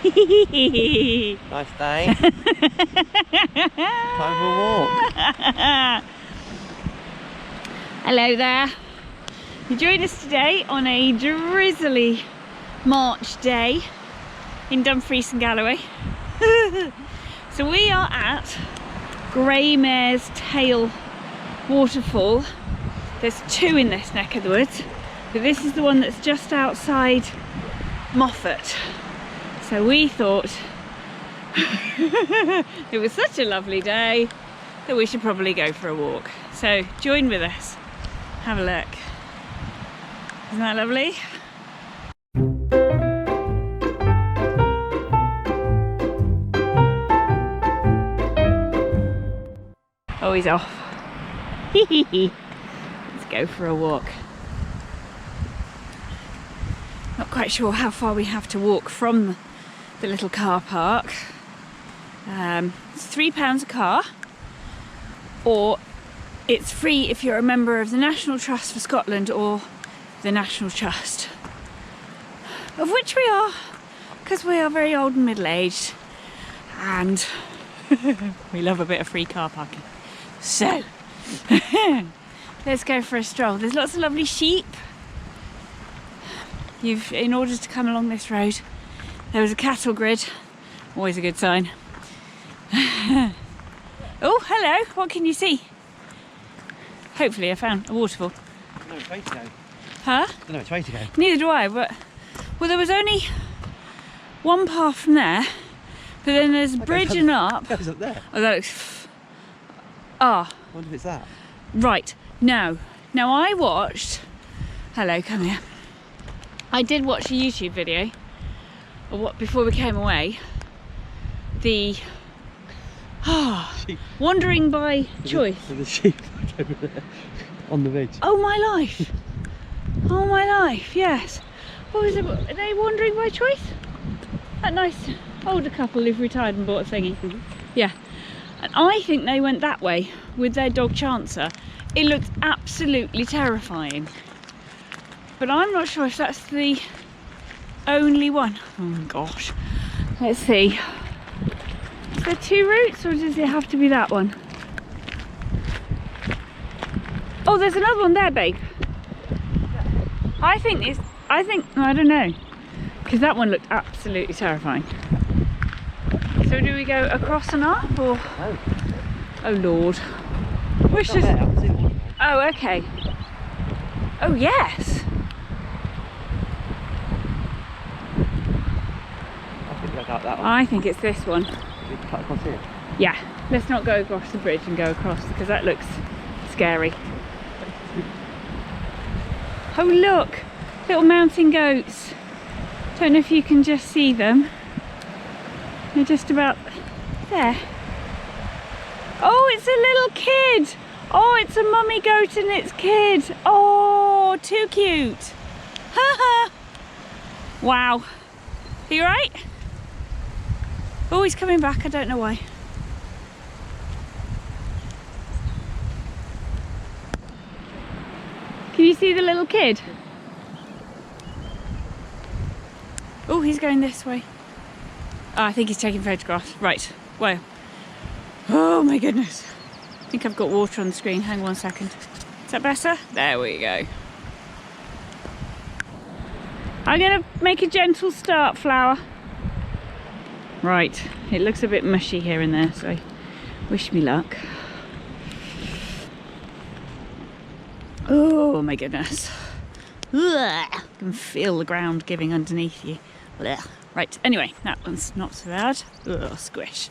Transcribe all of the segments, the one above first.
Nice day. Time for a walk. Hello there. You join us today on a drizzly March day in Dumfries and Galloway. So we are at Grey Mare's Tail waterfall. There's two in this neck of the woods, but this is the one that's just outside Moffat. So we thought it was such a lovely day that we should probably go for a walk. So join with us, have a look. Isn't that lovely? Oh, he's off. Let's go for a walk. Not quite sure how far we have to walk from the little car park. It's £3 a car, or it's free if you're a member of the National Trust for Scotland or the National Trust, of which we are, because we are very old and middle-aged and we love a bit of free car parking. So let's go for a stroll. There's lots of lovely sheep. In order to come along this road, there was a cattle grid, always a good sign. Oh, hello, what can you see? Hopefully I found a waterfall. I don't know which way to go. Huh? I don't know which way to go. Neither do I, but well, there was only one path from there, but then there's a bridge and up. It goes up there. Oh, that looks... Ah. I wonder if it's that. Right, now I watched... Hello, come here. I did watch a YouTube video of what, before we came away, the wandering by choice. There's a sheep over there on the ridge. Oh my life! Oh my life! Yes. What was it? Are they wandering by choice? That nice older couple who've retired and bought a thingy. Mm-hmm. Yeah. And I think they went that way with their dog Chancer. It looked absolutely terrifying. But I'm not sure if that's the only one. Oh gosh. Let's see. Is there two routes, or does it have to be that one? Oh, there's another one there, babe. I don't know. Because that one looked absolutely terrifying. So do we go across and up, or? Oh. Oh Lord. Which is... Oh, okay. Oh yes. That one. I think it's this one. We can cut across here. Yeah, let's not go across the bridge and go across, because that looks scary. Oh look, little mountain goats. Don't know if you can just see them. They're just about there. Oh, it's a little kid. Oh, it's a mummy goat and its kid. Oh, too cute. Haha. Wow. Are you right? Oh, he's coming back, I don't know why. Can you see the little kid? Oh, he's going this way. Oh, I think he's taking photographs. Right, well. Oh my goodness. I think I've got water on the screen. Hang on 1 second. Is that better? There we go. I'm gonna make a gentle start, Flower. Right, it looks a bit mushy here and there, so wish me luck. Oh my goodness. Ugh, I can feel the ground giving underneath you. Ugh. Right, anyway, that one's not so bad. Ugh, squish.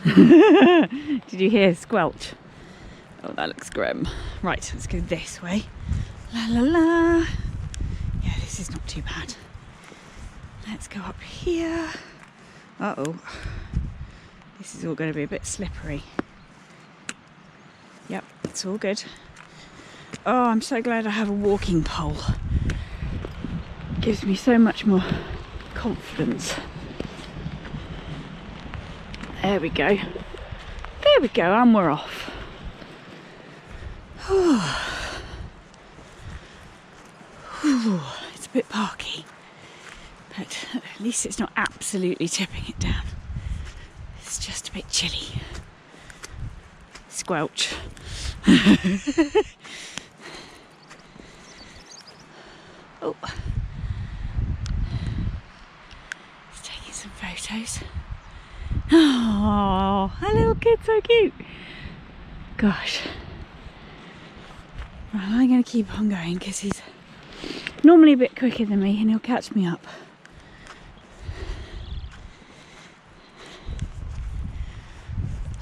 Did you hear squelch? Oh, that looks grim. Right, let's go this way. La la la. Yeah, this is not too bad. Let's go up here. Uh-oh. This is all going to be a bit slippery. Yep, it's all good. Oh, I'm so glad I have a walking pole. Gives me so much more confidence. There we go. There we go, and we're off. It's a bit parky, But at least it's not absolutely tipping it down. It's just a bit chilly. Squelch. Oh. He's taking some photos. Oh, a little kid, so cute. Gosh. Well, I'm going to keep on going because he's normally a bit quicker than me and he'll catch me up.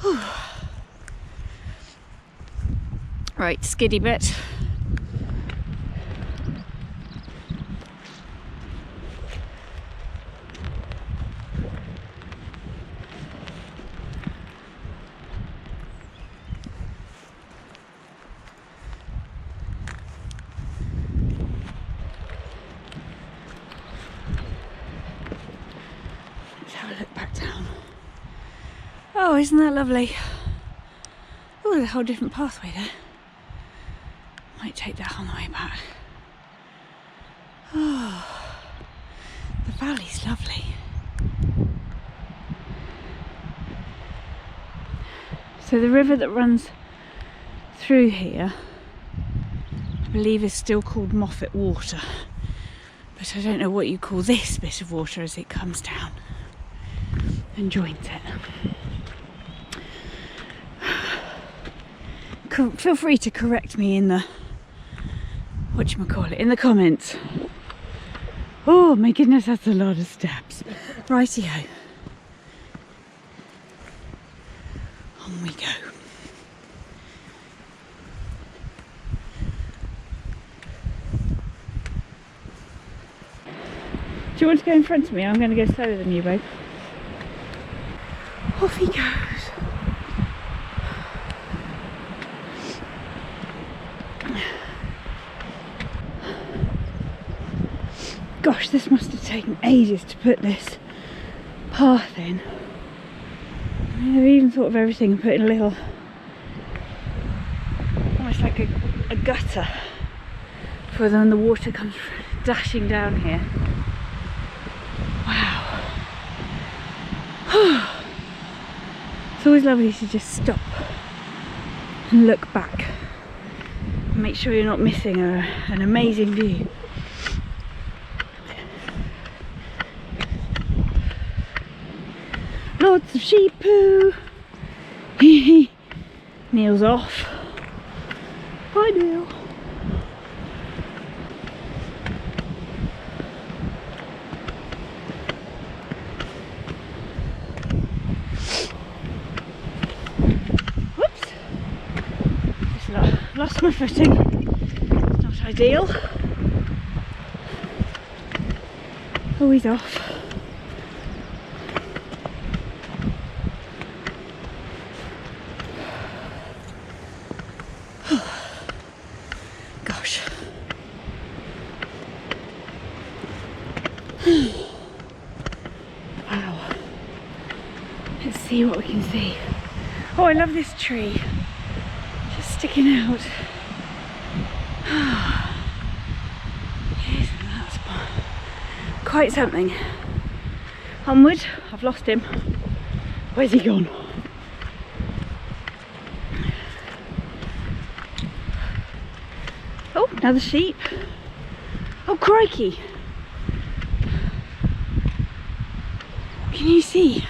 Whew. Right, skiddy bit. Let's have a look back down. Oh, isn't that lovely? Oh, there's a whole different pathway there. Might take that on the way back. Oh, the valley's lovely. So the river that runs through here, I believe, is still called Moffat water. But I don't know what you call this bit of water as it comes down and joins it. Feel free to correct me in the in the comments. Oh my goodness, that's a lot of steps. Righty-ho. On we go. Do you want to go in front of me? I'm going to go slower than you, babe. Off he goes. Gosh, this must have taken ages to put this path in. I mean, I've even thought of everything and put in a little, almost like a gutter for when the water comes dashing down here. Wow. It's always lovely to just stop and look back and make sure you're not missing an amazing view. Lots of sheep poo. Neil's off. Bye, Neil. Whoops. Just lost my footing. It's not ideal. Oh, he's off. Wow. Let's see what we can see. Oh, I love this tree. Just sticking out. Isn't that quite something? Onward. I've lost him. Where's he gone? Oh, another sheep. Oh, crikey. Can you see?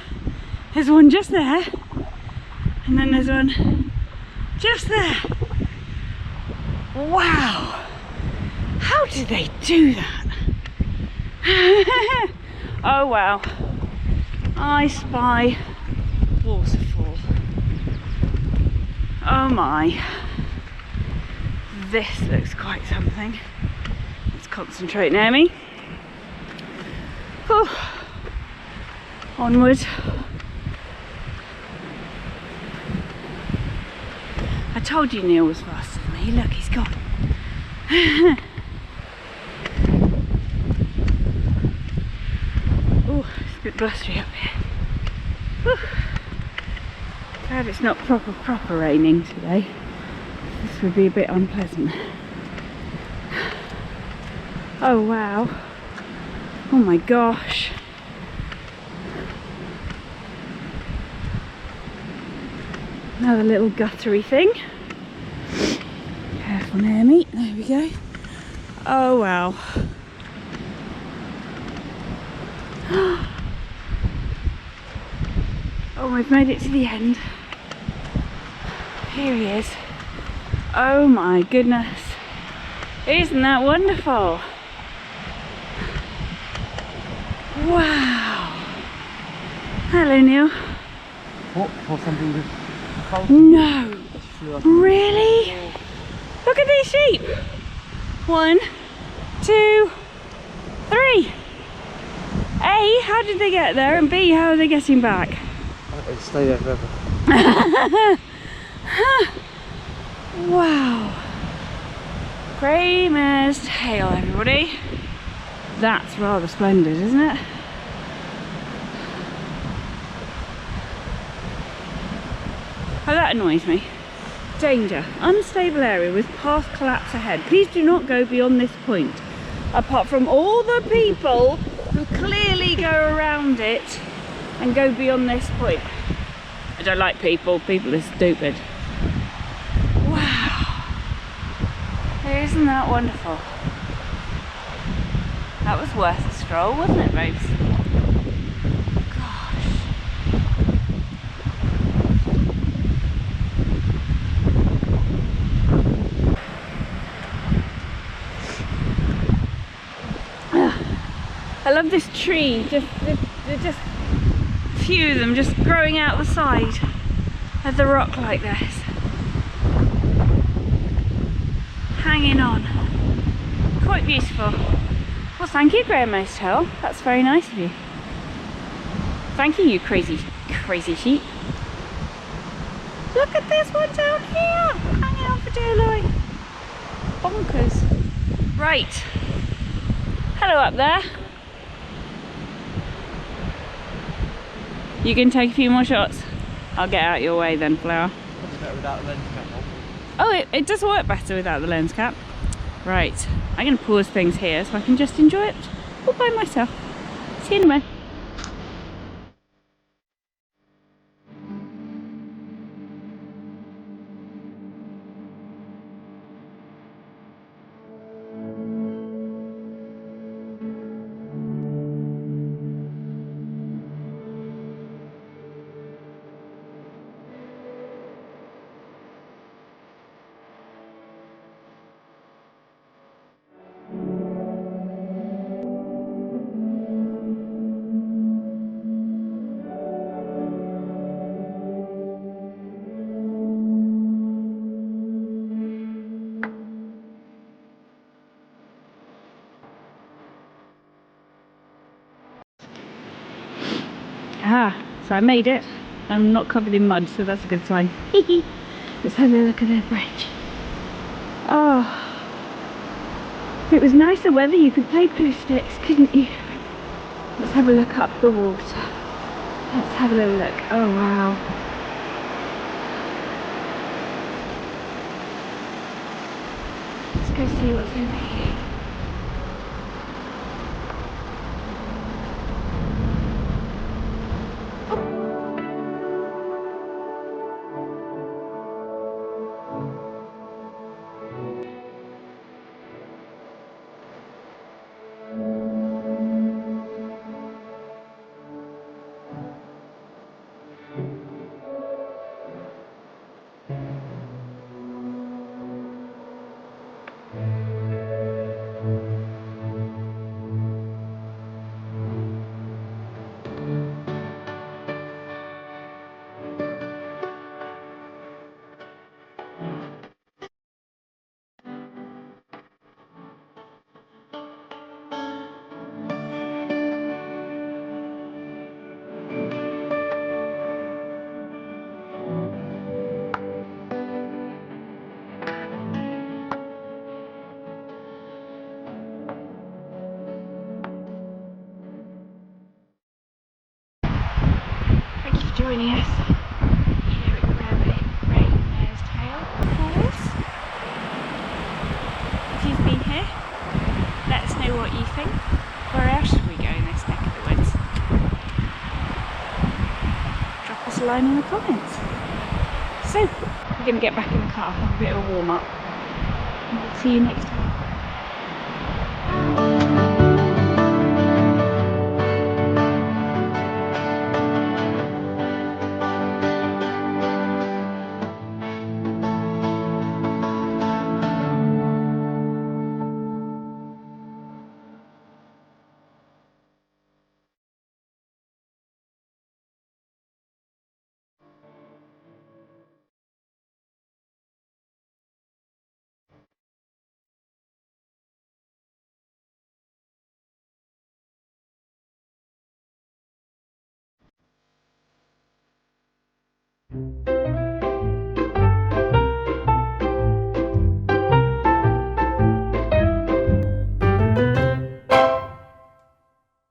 There's one just there, and then there's one just there. Wow! How did they do that? Oh wow! I spy waterfall. Oh my! This looks quite something. Let's concentrate, Naomi. Oh. Onward. I told you Neil was faster than me. Look, he's gone. Oh, it's a bit blustery up here. Whew. Glad it's not proper raining today. This would be a bit unpleasant. Oh wow. Oh my gosh. Another little guttery thing. Careful near me. There we go. Oh wow. Oh, we've made it to the end. Here he is. Oh my goodness. Isn't that wonderful? Wow. Hello, Neil. What? For something with No. Really? Look at these sheep. 1, 2, 3. A, how did they get there? And B, how are they getting back? They stay there forever. Wow. Grey mare's tail, everybody. That's rather splendid, isn't it? Oh, that annoys me. Danger. Unstable area with path collapse ahead. Please do not go beyond this point. Apart from all the people who clearly go around it and go beyond this point. I don't like people. People are stupid. Wow. Isn't that wonderful? That was worth a stroll, wasn't it, babes? Gosh. I love this tree. Just few of them just growing out the side of the rock like this. Hanging on. Quite beautiful. Well, thank you, Graham Mosetail. That's very nice of you. Thank you, you crazy sheep. Look at this one down here. Hanging on for dear life. Bonkers. Right. Hello up there. You can take a few more shots. I'll get out your way then, Flower. It's better without the lens cap on. Oh, it does work better without the lens cap. Right, I'm going to pause things here so I can just enjoy it all by myself. See you in a minute. So I made it. I'm not covered in mud, so that's a good sign. Let's have a look at the bridge. Oh, if it was nicer weather, you could play poo sticks, couldn't you? Let's have a look up the water. Let's have a little look. Oh wow. Let's go see what's in here. Joining us here at the Grey Mare's Tail Falls. If you've been here, let us know what you think. Where else should we go? a line in the comments. So, we're going to get back in the car, have a bit of a warm up, and we'll see you next time.